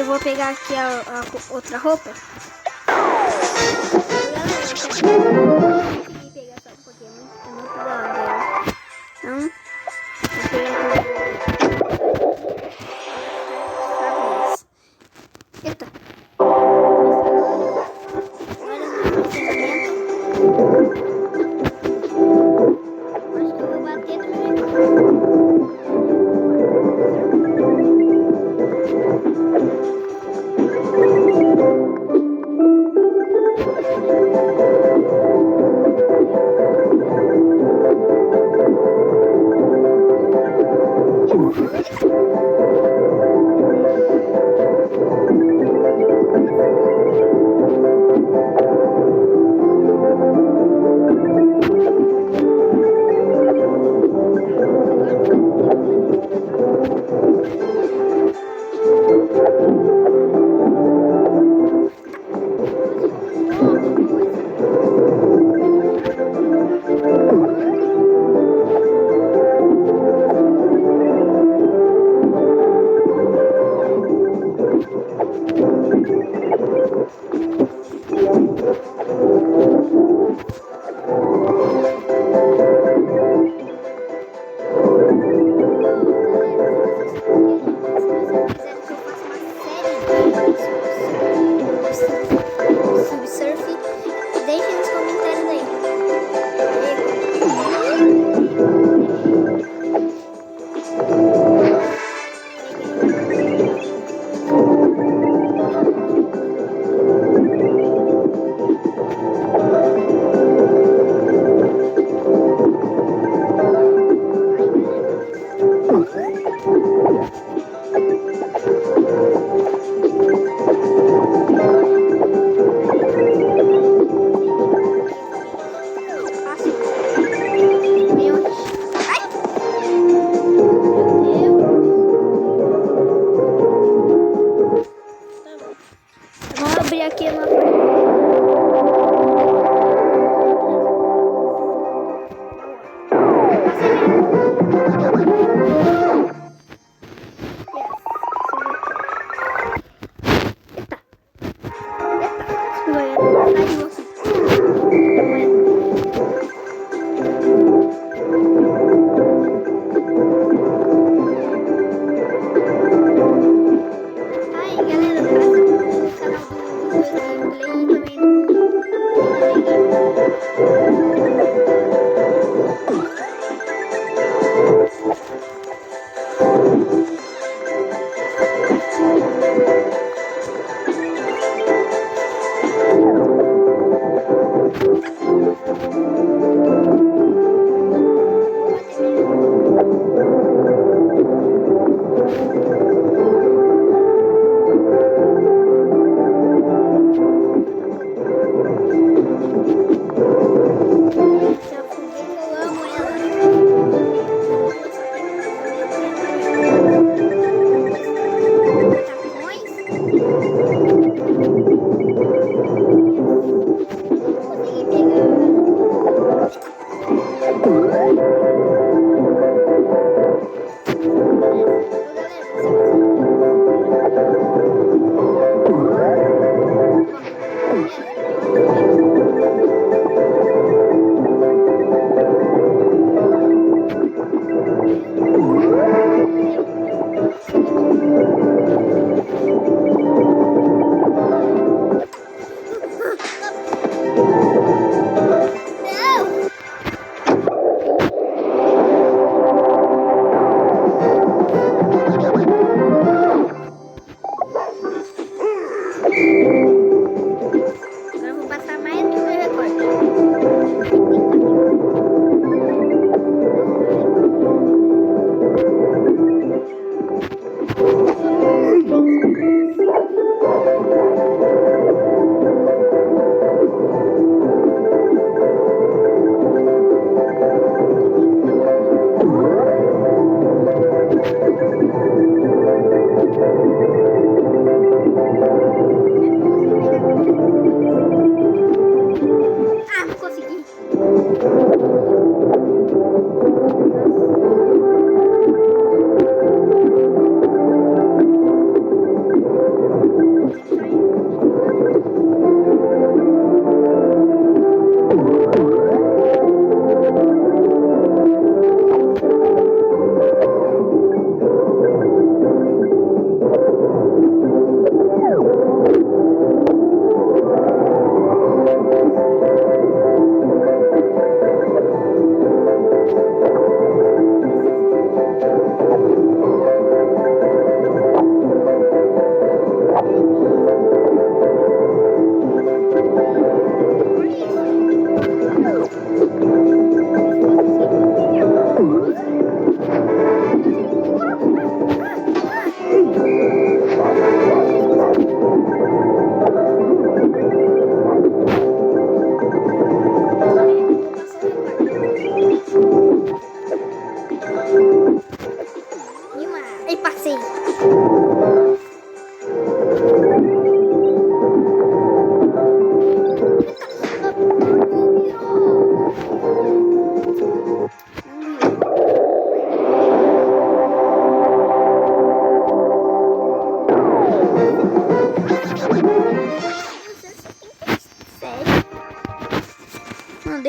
eu vou pegar aqui a outra roupa. Consegui pegar só porque é muito da hora ela. Então, vou pegar aqui. Eita. Agora no funcionamento. Acho que eu vou bater também. Macacões.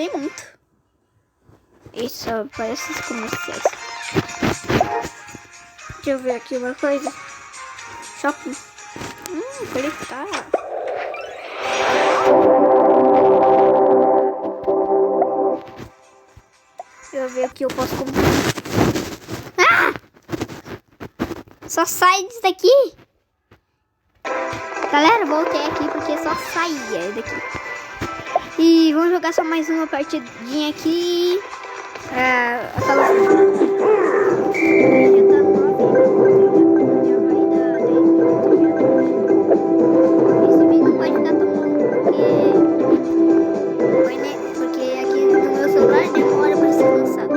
gostei muito. Isso só parece os comerciais. Deixa eu ver aqui uma coisa. Shopping. Clicar. Deixa eu ver aqui, eu posso comprar. Ah! Só sai disso daqui. Galera, voltei aqui porque só saía daqui. E vamos jogar só mais uma partidinha aqui. Aquela... Já tá 9. Já vai dar 10 minutos já. Esse vídeo não vai ficar tão longo porque aqui no meu celular demora pra ser lançado.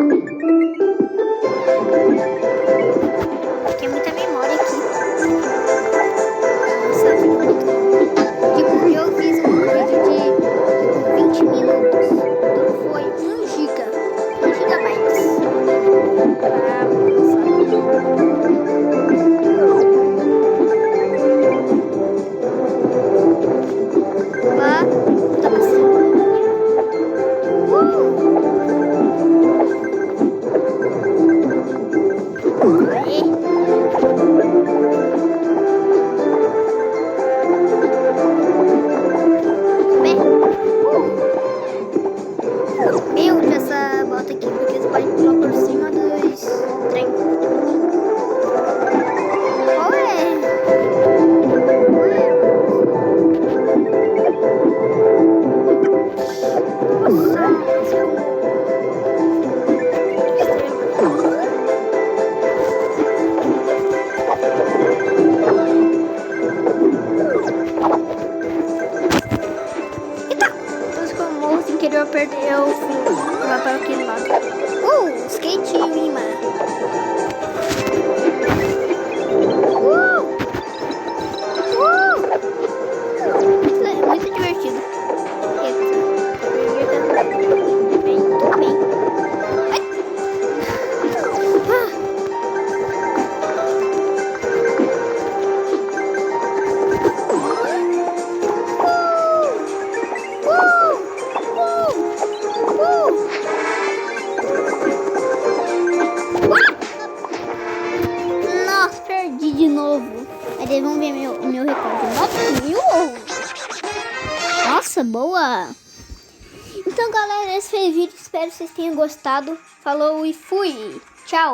Porque é muita memória aqui. Nossa, fica muito bom. Tipo, eu fiz um vídeo de 20 minutos. Então foi 1 giga. 1 gigabytes. Lá, tá passando. Aê. Meu, essa bota aqui, porque você pode pular por cima dos trem. Eu perdi, eu fui lá para aquele lado. Skate mima. Muito divertido. Muito bem. Nossa, perdi de novo. Mas eles vão ver meu recorde. 9.000? Nossa, boa. Então, galera, esse foi o vídeo. Espero que vocês tenham gostado. Falou e fui. Tchau.